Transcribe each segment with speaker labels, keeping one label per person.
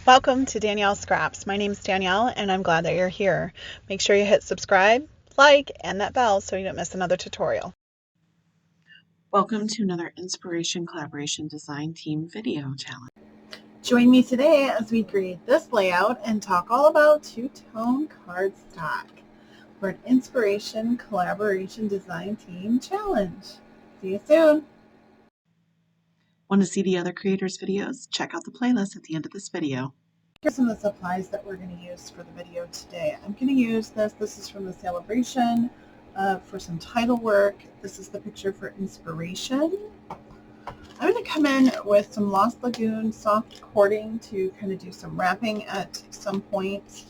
Speaker 1: Welcome to Danielle Scraps. My name is Danielle and I'm glad that you're here. Make sure you hit subscribe, like, and that bell so you don't miss another tutorial.
Speaker 2: Welcome to another Inspiration Collaboration Design Team video challenge.
Speaker 3: Join me today as we create this layout and talk all about Two Tone Cardstock for an Inspiration Collaboration Design Team challenge. See you soon.
Speaker 2: Want to see the other creators' videos? Check out the playlist at the end of this video.
Speaker 3: Here's some of the supplies that we're going to use for the video today. I'm going to use this. This is from the celebration for some title work. This is the picture for inspiration. I'm going to come in with some Lost Lagoon soft cording to kind of do some wrapping at some point.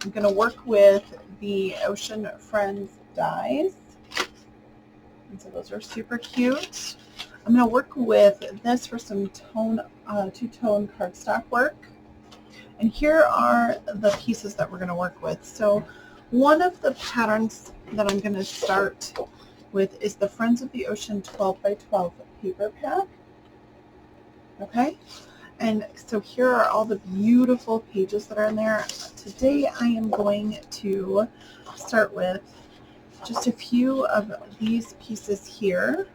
Speaker 3: I'm going to work with the Ocean Friends dies. And so those are super cute. I'm going to work with this for some two-tone cardstock work. And here are the pieces that we're going to work with. So one of the patterns that I'm going to start with is the Friends of the Ocean 12 by 12 paper pack. Okay, and so here are all the beautiful pages that are in there. Today I am going to start with just a few of these pieces here.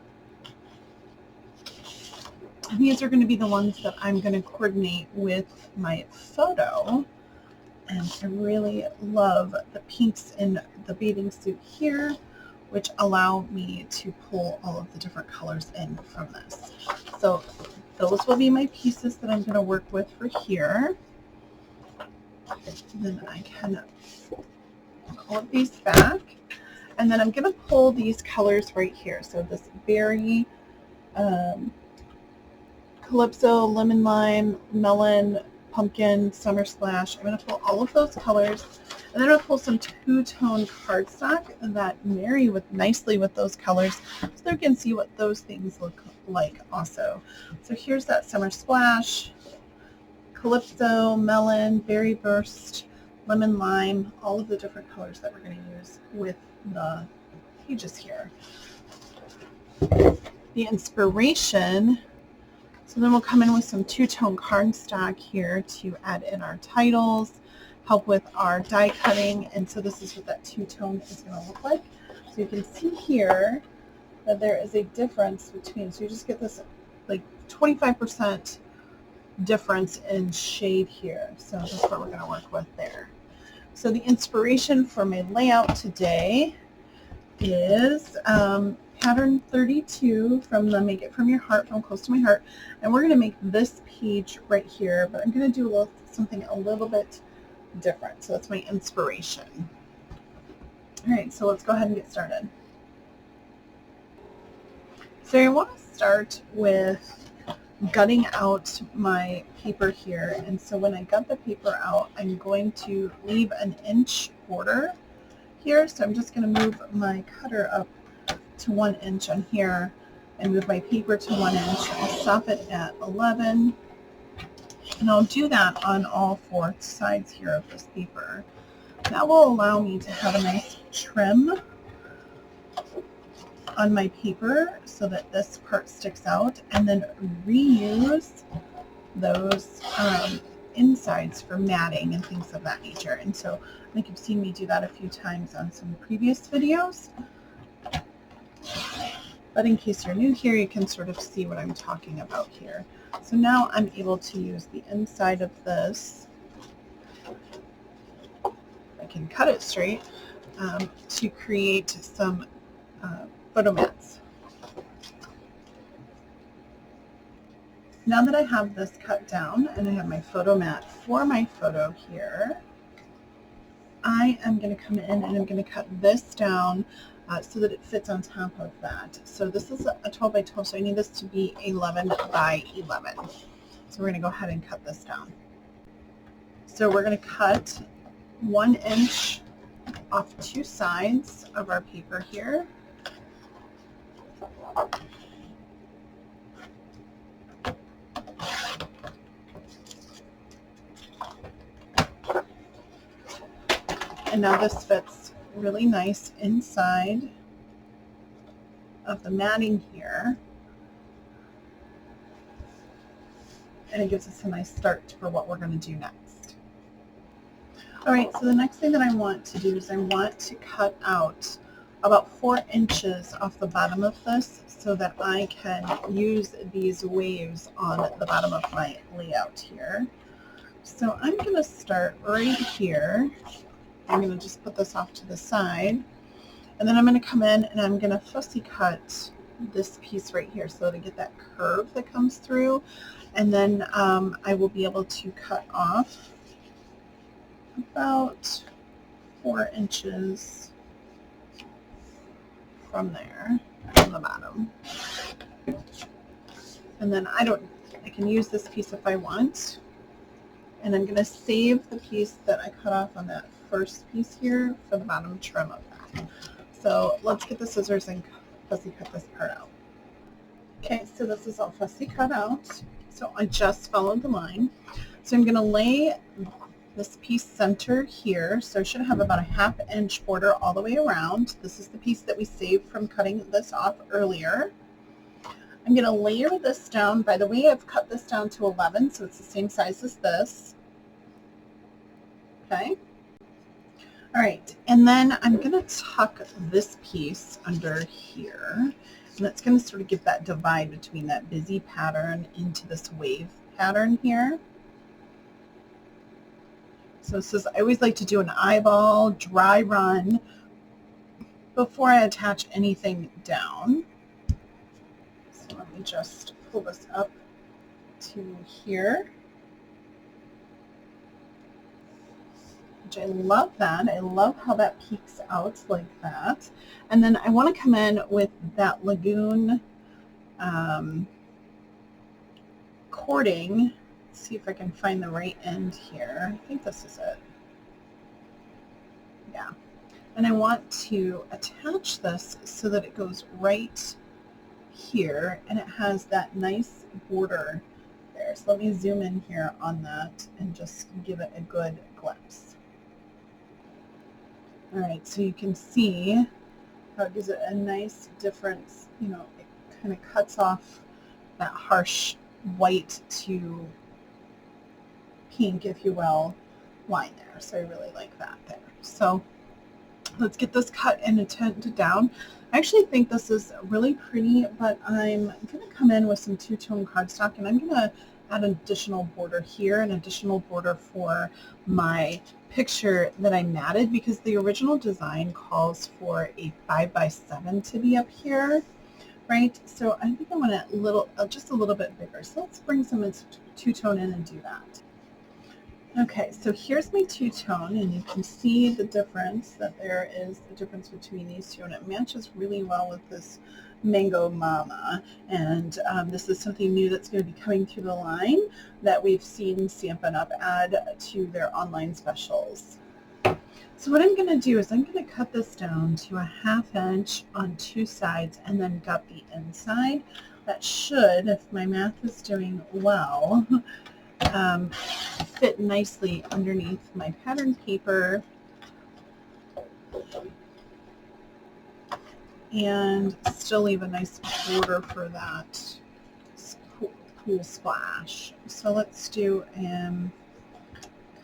Speaker 3: And these are going to be the ones that I'm going to coordinate with my photo. And I really love the pinks in the bathing suit here, which allow me to pull all of the different colors in from this. So those will be my pieces that I'm going to work with for here. And then I can pull these back. And then I'm going to pull these colors right here. So this berry, calypso, lemon lime, melon, pumpkin, summer splash. I'm going to pull all of those colors. And then I'm going to pull some two-tone cardstock that marry nicely with those colors so you can see what those things look like also. So here's that summer splash, calypso, melon, berry burst, lemon lime, all of the different colors that we're going to use with the pages here. The inspiration. So then we'll come in with some two-tone cardstock here to add in our titles, help with our die cutting, and so this is what that two-tone is going to look like. So you can see here that there is a difference between, so you just get this like 25% difference in shade here. So that's what we're going to work with there. So the inspiration for my layout today is pattern 32 from the Make It From Your Heart, from Close to My Heart, and we're going to make this page right here, but I'm going to do something a little bit different. So that's my inspiration. All right, so let's go ahead and get started. So I want to start with gutting out my paper here, and so when I gut the paper out, I'm going to leave an inch border here. So I'm just going to move my cutter up to 1 inch on here and move my paper to 1 inch. I'll stop it at 11, and I'll do that on all 4 sides here of this paper. That will allow me to have a nice trim on my paper so that this part sticks out, and then reuse those insides for matting and things of that nature. And so I think you've seen me do that a few times on some previous videos. But in case you're new here, you can sort of see what I'm talking about here. So now I'm able to use the inside of this, I can cut it straight, to create some photo mats. Now that I have this cut down and I have my photo mat for my photo here, I am going to come in and I'm going to cut this down so that it fits on top of that. So this is a 12 by 12, so I need this to be 11 by 11. So we're going to go ahead and cut this down. So we're going to cut 1 inch off 2 sides of our paper here. And now this fits really nice inside of the matting here. and it gives us a nice start for what we're going to do next. All right, so the next thing that I want to do is I want to cut out about 4 inches off the bottom of this so that I can use these waves on the bottom of my layout here. So I'm going to start right here. I'm going to just put this off to the side, and then I'm going to come in and I'm going to fussy cut this piece right here so that I get that curve that comes through, and then I will be able to cut off about 4 inches from there, from the bottom. And then I can use this piece if I want, and I'm going to save the piece that I cut off on that first piece here for the bottom trim of that. So let's get the scissors and fussy cut this part out. Okay, so this is all fussy cut out. So I just followed the line. So I'm going to lay this piece center here. So I should have about a 1/2 inch border all the way around. This is the piece that we saved from cutting this off earlier. I'm going to layer this down. By the way, I've cut this down to 11, so it's the same size as this. Okay. All right, and then I'm going to tuck this piece under here, and that's going to sort of give that divide between that busy pattern into this wave pattern here. So it says I always like to do an eyeball dry run before I attach anything down. So let me just pull this up to here. Which I love that. I love how that peeks out like that. And then I want to come in with that lagoon cording. Let's see if I can find the right end here. I think this is it. Yeah. And I want to attach this so that it goes right here and it has that nice border there. So let me zoom in here on that and just give it a good glimpse. All right, so you can see how it gives it a nice difference. You know, it kind of cuts off that harsh white to pink, if you will, line there. So I really like that there. So let's get this cut and tinted down. I actually think this is really pretty, but I'm going to come in with some two-tone cardstock, and I'm going to add an additional border here, an additional border for my picture that I matted, because the original design calls for a 5x7 to be up here, right? So I think I want it just a little bit bigger. So let's bring some two-tone in and do that. Okay, so here's my two-tone, and you can see the difference, that there is a difference between these two, and it matches really well with this Mango Mama. And this is something new that's going to be coming through the line that we've seen Stampin' Up add to their online specials. So what I'm going to do is I'm going to cut this down to a 1/2 inch on two sides and then gut the inside. That should, if my math is doing well, fit nicely underneath my pattern paper and still leave a nice border for that cool splash. So let's do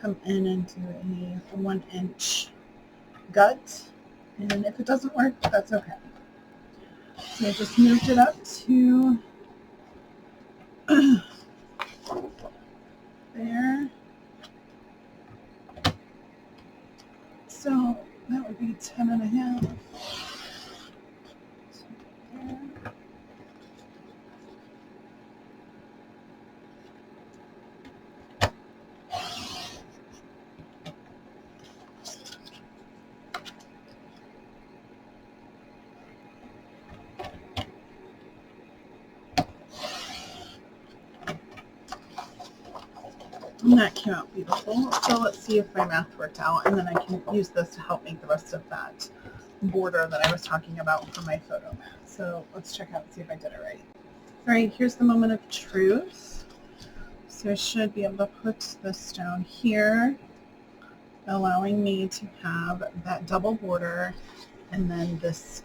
Speaker 3: come in and do a 1 inch gut, and if it doesn't work, that's okay. So I just moved it up to there. So that would be 10.5. And that came out beautiful. So let's see if my math worked out, and then I can use this to help make the rest of that border that I was talking about for my photo mat. So let's check out and see if I did it right. All right, here's the moment of truth. So I should be able to put this down here, allowing me to have that double border, and then this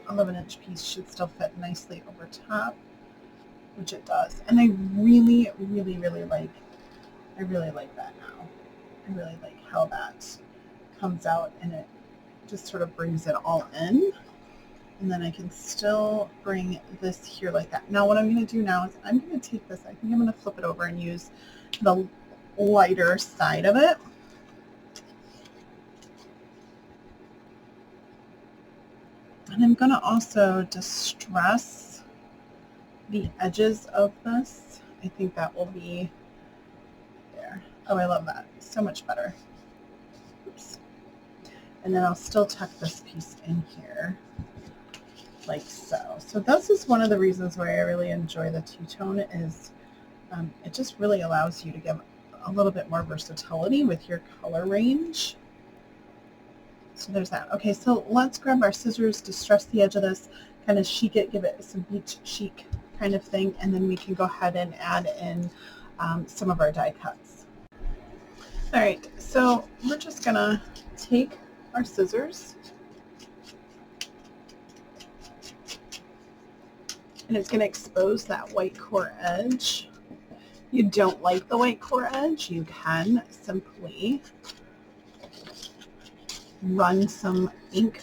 Speaker 3: 11-inch piece should still fit nicely over top. which it does. And I really, really, really like that now. I really like how that comes out, and it just sort of brings it all in. And then I can still bring this here like that. Now what I'm going to do now is I'm going to take this, I think I'm going to flip it over and use the lighter side of it. And I'm going to also distress the edges of this. I think that will be there. Oh, I love that. So much better. Oops. And then I'll still tuck this piece in here like so. So this is one of the reasons why I really enjoy the two-tone is it just really allows you to give a little bit more versatility with your color range. So there's that. Okay, so let's grab our scissors, distress the edge of this, kind of chic it, give it some beach chic kind of thing, and then we can go ahead and add in some of our die cuts. All right, so we're just gonna take our scissors, and it's going to expose that white core edge. You don't like the white core edge, you can simply run some ink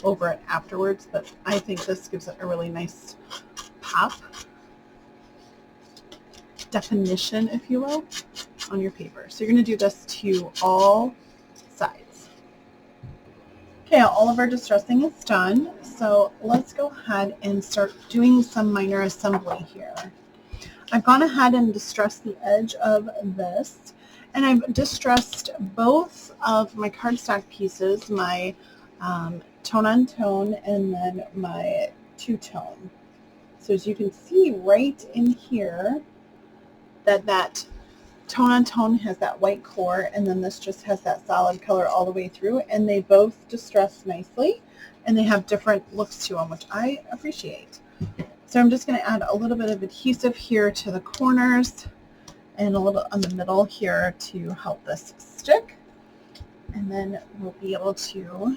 Speaker 3: over it afterwards, but I think this gives it a really nice pop, definition, if you will, on your paper. So you're going to do this to all sides. Okay, all of our distressing is done. So let's go ahead and start doing some minor assembly here. I've gone ahead and distressed the edge of this, and I've distressed both of my cardstock pieces, my tone on tone and then my two-tone. So as you can see right in here, that tone on tone has that white core, and then this just has that solid color all the way through, and they both distress nicely, and they have different looks to them, which I appreciate. So I'm just going to add a little bit of adhesive here to the corners and a little on the middle here to help this stick, and then we'll be able to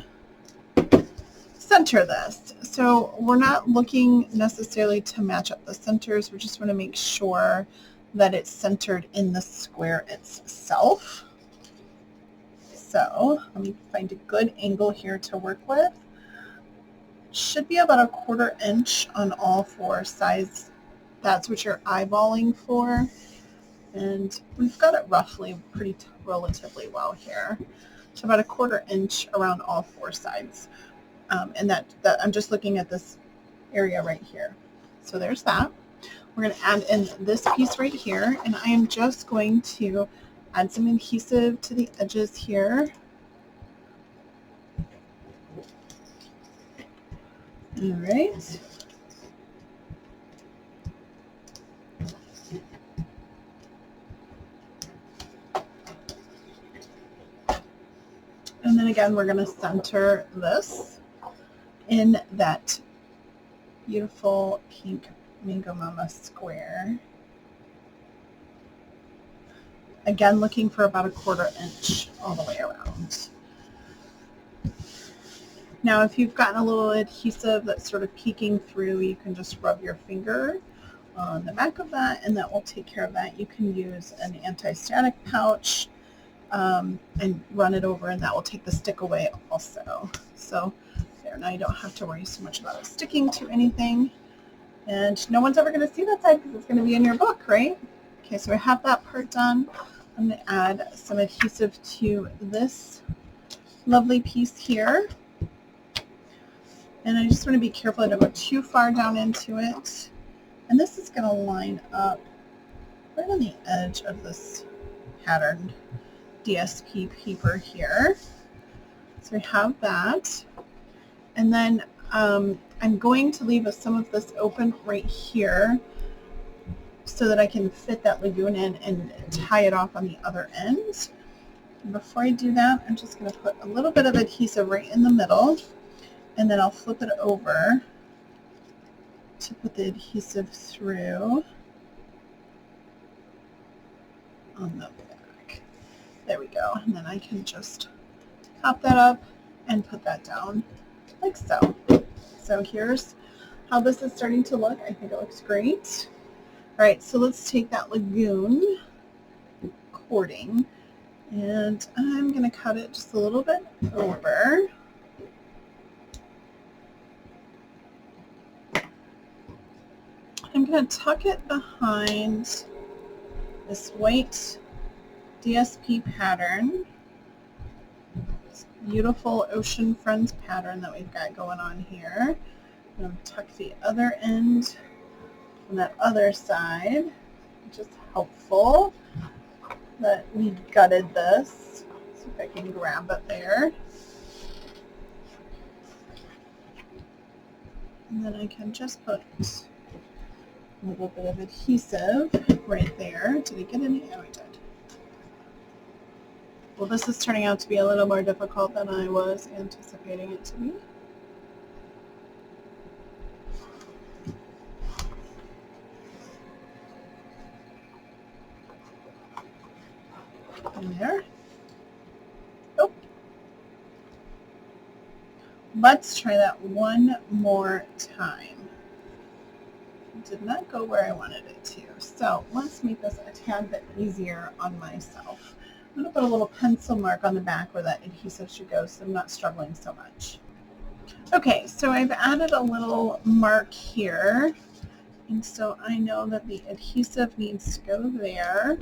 Speaker 3: center this. So we're not looking necessarily to match up the centers, we just want to make sure that it's centered in the square itself. So let me find a good angle here to work with. Should be about 1/4 inch on all four sides. That's what you're eyeballing for. And we've got it roughly relatively well here. So about 1/4 inch around all four sides. And that I'm just looking at this area right here. So there's that. We're going to add in this piece right here, and I am just going to add some adhesive to the edges here. All right. And then again, we're going to center this in that beautiful pink Mango Mama square. Again, looking for about 1/4 inch all the way around. Now, if you've gotten a little adhesive that's sort of peeking through, you can just rub your finger on the back of that, and that will take care of that. You can use an anti-static pouch and run it over, and that will take the stick away also. So there, now you don't have to worry so much about it sticking to anything. And no one's ever going to see that side because it's going to be in your book, right? Okay, so I have that part done. I'm going to add some adhesive to this lovely piece here. And I just want to be careful I don't go too far down into it. And this is going to line up right on the edge of this patterned DSP paper here. So we have that. And then I'm going to leave some of this open right here so that I can fit that lagoon in and tie it off on the other end. And before I do that, I'm just going to put a little bit of adhesive right in the middle, and then I'll flip it over to put the adhesive through on the back. There we go. And then I can just pop that up and put that down like so. So here's how this is starting to look. I think it looks great. All right, so let's take that lagoon cording, and I'm going to cut it just a little bit over. I'm going to tuck it behind this white DSP pattern, this beautiful ocean friends pattern that we've got going on here. I'm going to tuck the other end from that other side, which is helpful that we gutted this. See if I can grab it there. And then I can just put a little bit of adhesive right there. Did I get any? Oh, I did. Well, this is turning out to be a little more difficult than I was anticipating it to be. In there. Oh. Let's try that one more time. It did not go where I wanted it to. So let's make this a tad bit easier on myself. I'm going to put a little pencil mark on the back where that adhesive should go so I'm not struggling so much. Okay, so I've added a little mark here. And so I know that the adhesive needs to go there.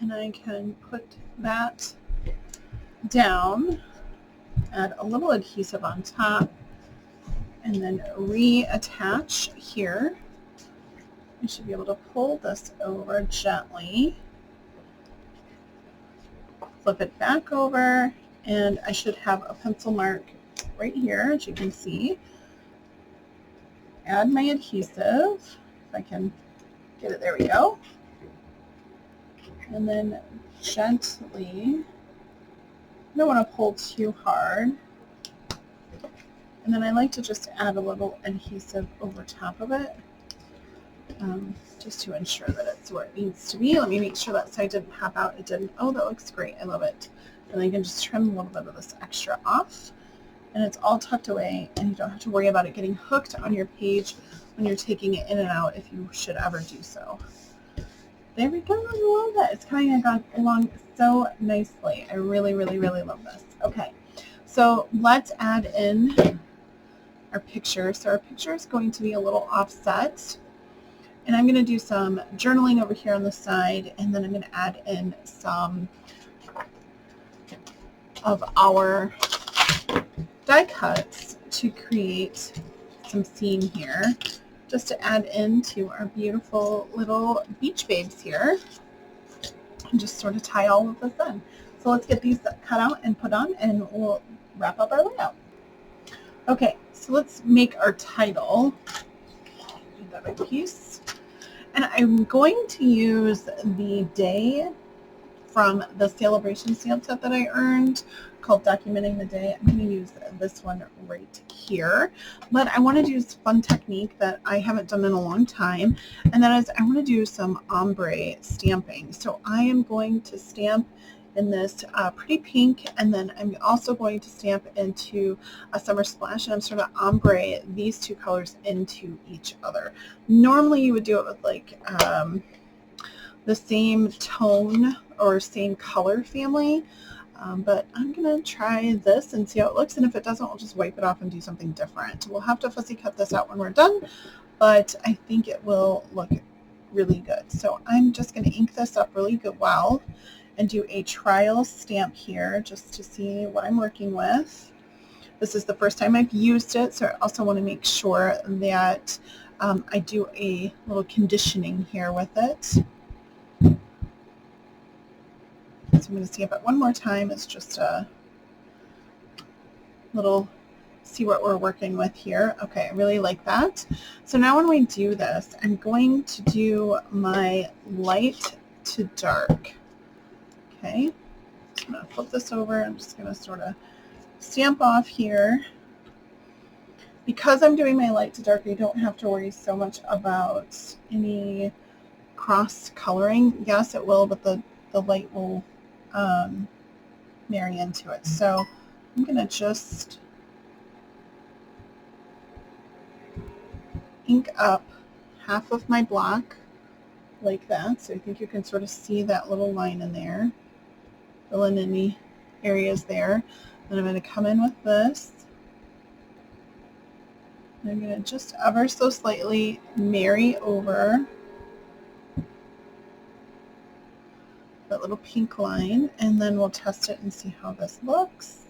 Speaker 3: And I can put that down, add a little adhesive on top, and then reattach here. I should be able to pull this over gently, flip it back over, and I should have a pencil mark right here, as you can see. Add my adhesive, if I can get it, there we go. And then gently, I don't want to pull too hard. And then I like to just add a little adhesive over top of it, just to ensure that it's where it needs to be. Let me make sure that side didn't pop out. It didn't. Oh, that looks great. I love it. And I can just trim a little bit of this extra off. And it's all tucked away, and you don't have to worry about it getting hooked on your page when you're taking it in and out if you should ever do so. There we go. I love that. It's coming along so nicely. I really, really, really love this. Okay, so let's add in our picture. So our picture is going to be a little offset. And I'm going to do some journaling over here on the side, and then I'm going to add in some of our die cuts to create some scene here, just to add into our beautiful little beach babes here, and just sort of tie all of this in. So let's get these cut out and put on, and we'll wrap up our layout. Okay, so let's make our title. Another piece. And I'm going to use the day from the celebration stamp set that I earned called Documenting the Day. I'm going to use this one right here. But I want to do this fun technique that I haven't done in a long time, and that is I want to do some ombre stamping. So I am going to stamp in this pretty pink, and then I'm also going to stamp into a summer splash, and I'm sort of ombre these two colors into each other. Normally you would do it with like the same tone or same color family, but I'm gonna try this and see how it looks, and if it doesn't, I'll just wipe it off and do something different. We'll have to fussy cut this out when we're done, but I think it will look really good. So I'm just gonna ink this up really good and do a trial stamp here just to see what I'm working with. This is the first time I've used it, so I also want to make sure that I do a little conditioning here with it. So I'm going to stamp it one more time. It's just a little, see what we're working with here. Okay, I really like that. So now when we do this, I'm going to do my light to dark. Okay, I'm going to flip this over. I'm just going to sort of stamp off here. Because I'm doing my light to dark, I don't have to worry so much about any cross coloring. Yes, it will, but the light will marry into it. So I'm going to just ink up half of my block. like that. So I think you can sort of see that little line in there, fill in any areas there. Then I'm going to come in with this. I'm going to just ever so slightly marry over that little pink line, and then we'll test it and see how this looks.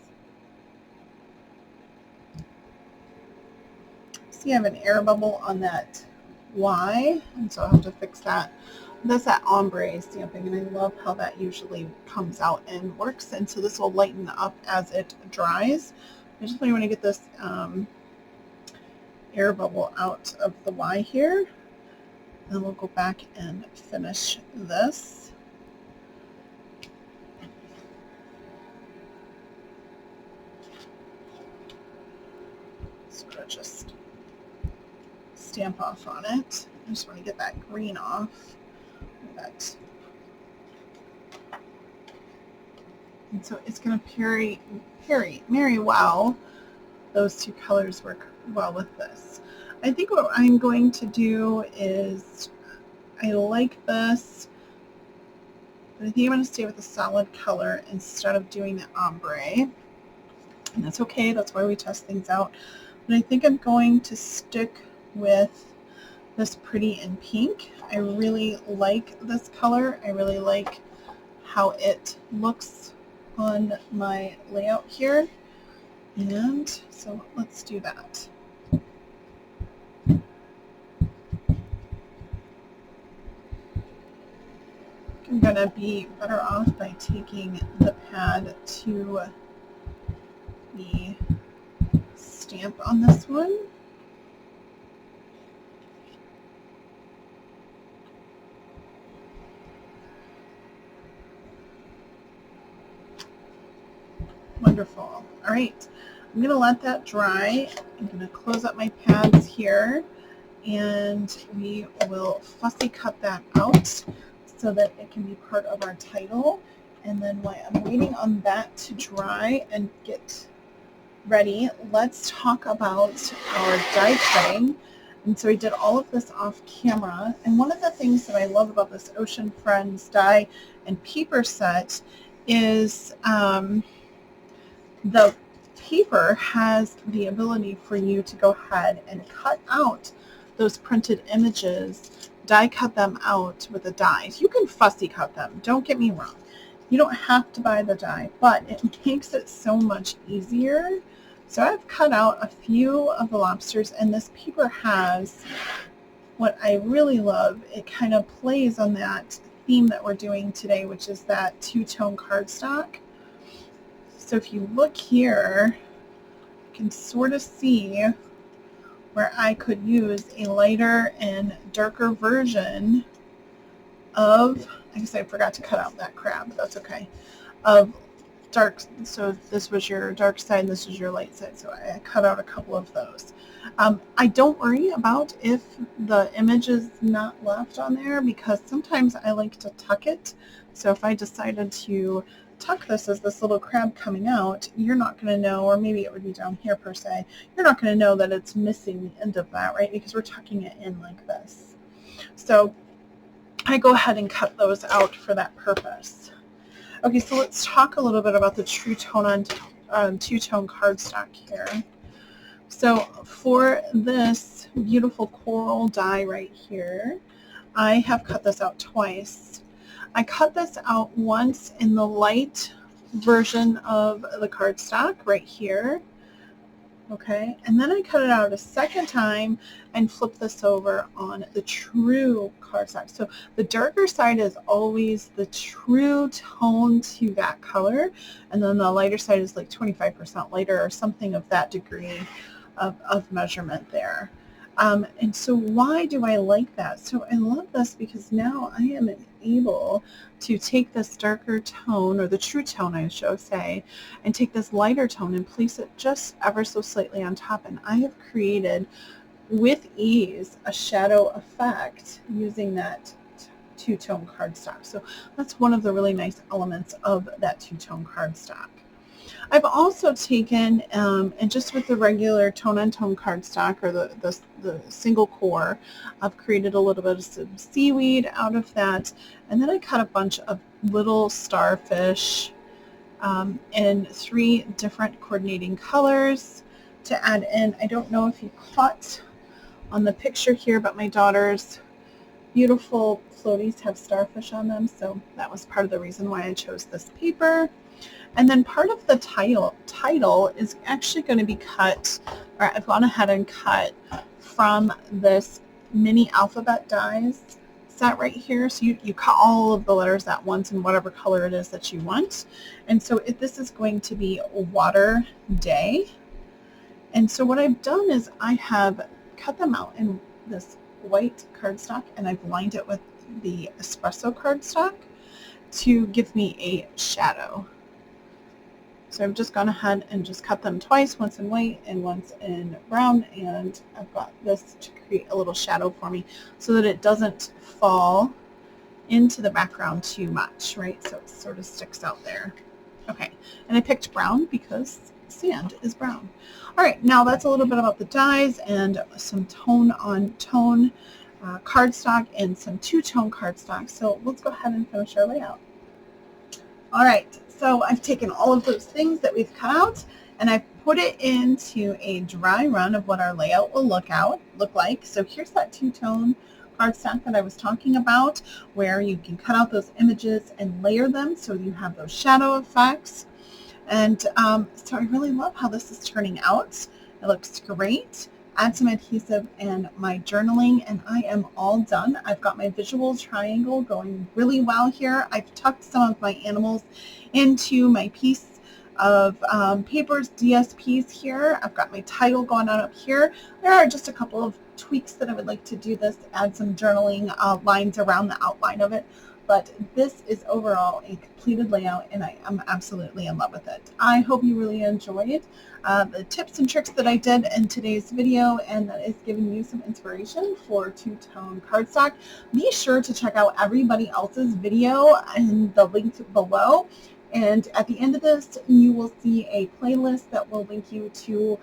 Speaker 3: See, I have an air bubble on that Y, and so I'll have to fix that. That's that ombre stamping, and I love how that usually comes out and works, and so this will lighten up as it dries. I just really want to get this air bubble out of the Y here, and we'll go back and finish this. Sort of just stamp off on it. I just want to get that green off. That. And so it's going to marry well. Those two colors work well with this. I think what I'm going to do is, I like this, but I think I'm going to stay with a solid color instead of doing the ombre. And that's okay. That's why we test things out. But I think I'm going to stick with this pretty in pink. I really like this color. I really like how it looks on my layout here. And so let's do that. I'm going to be better off by taking the pad to the stamp on this one. Wonderful. All right, I'm going to let that dry. I'm going to close up my pads here, and we will fussy cut that out so that it can be part of our title. And then while I'm waiting on that to dry and get ready, let's talk about our die cutting. And so I did all of this off camera. And one of the things that I love about this Ocean Friends die and paper set is the paper has the ability for you to go ahead and cut out those printed images, die cut them out with a die. You can fussy cut them, don't get me wrong. You don't have to buy the die, but it makes it so much easier. So I've cut out a few of the lobsters, and this paper has what I really love. It kind of plays on that theme that we're doing today, which is that two-tone cardstock. So if you look here, you can sort of see where I could use a lighter and darker version of, I guess I forgot to cut out that crab, that's okay, of dark. So this was your dark side, this is your light side. So I cut out a couple of those. I don't worry about if the image is not left on there, because sometimes I like to tuck it. So if I decided to tuck this as this little crab coming out, you're not going to know, or maybe it would be down here per se, you're not going to know that it's missing the end of that, right? Because we're tucking it in like this. So I go ahead and cut those out for that purpose. Okay, so let's talk a little bit about the Two Tone cardstock here. So for this beautiful coral die right here, I have cut this out twice. I cut this out once in the light version of the cardstock right here. Okay, and then I cut it out a second time and flip this over on the true cardstock. So the darker side is always the true tone to that color, and then the lighter side is like 25% lighter or something of that degree of measurement there. And so why do I like that? So I love this because now I am able to take this darker tone, or the true tone I should say, and take this lighter tone and place it just ever so slightly on top. And I have created with ease a shadow effect using that two-tone cardstock. So that's one of the really nice elements of that two-tone cardstock. I've also taken, and just with the regular tone-on-tone cardstock or the single core, I've created a little bit of some seaweed out of that. And then I cut a bunch of little starfish in 3 different coordinating colors to add in. I don't know if you caught on the picture here, but my daughter's beautiful floaties have starfish on them, so that was part of the reason why I chose this paper. And then part of the title is actually going to be cut, or I've gone ahead and cut from this mini alphabet dies set right here. So you cut all of the letters at once in whatever color it is that you want. And so this is going to be Water Day. And so what I've done is I have cut them out in this white cardstock, and I've lined it with the espresso cardstock to give me a shadow. So I've just gone ahead and just cut them twice, once in white and once in brown, and I've got this to create a little shadow for me so that it doesn't fall into the background too much, right? So it sort of sticks out there. Okay, and I picked brown because sand is brown. All right, now that's a little bit about the dies and some tone-on-tone cardstock and some two-tone cardstock. So let's go ahead and finish our layout. All right, so I've taken all of those things that we've cut out and I've put it into a dry run of what our layout will look like. So here's that two-tone cardstock that I was talking about, where you can cut out those images and layer them so you have those shadow effects. And so I really love how this is turning out. It looks great. Add some adhesive and my journaling, and I am all done. I've got my visual triangle going really well here. I've tucked some of my animals into my piece of papers, DSPs here. I've got my title going on up here. There are just a couple of tweaks that I would like to do this, add some journaling lines around the outline of it. But this is overall a completed layout, and I am absolutely in love with it. I hope you really enjoyed the tips and tricks that I did in today's video, and that is giving you some inspiration for two-tone cardstock. Be sure to check out everybody else's video in the link below. And at the end of this, you will see a playlist that will link you to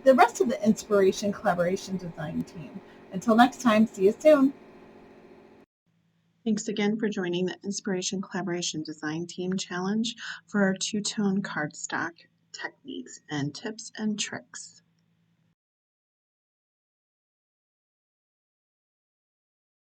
Speaker 3: the rest of the Inspiration Collaboration Design team. Until next time, see you soon.
Speaker 2: Thanks again for joining the Inspiration Collaboration Design Team Challenge for our two-tone cardstock techniques and tips and tricks.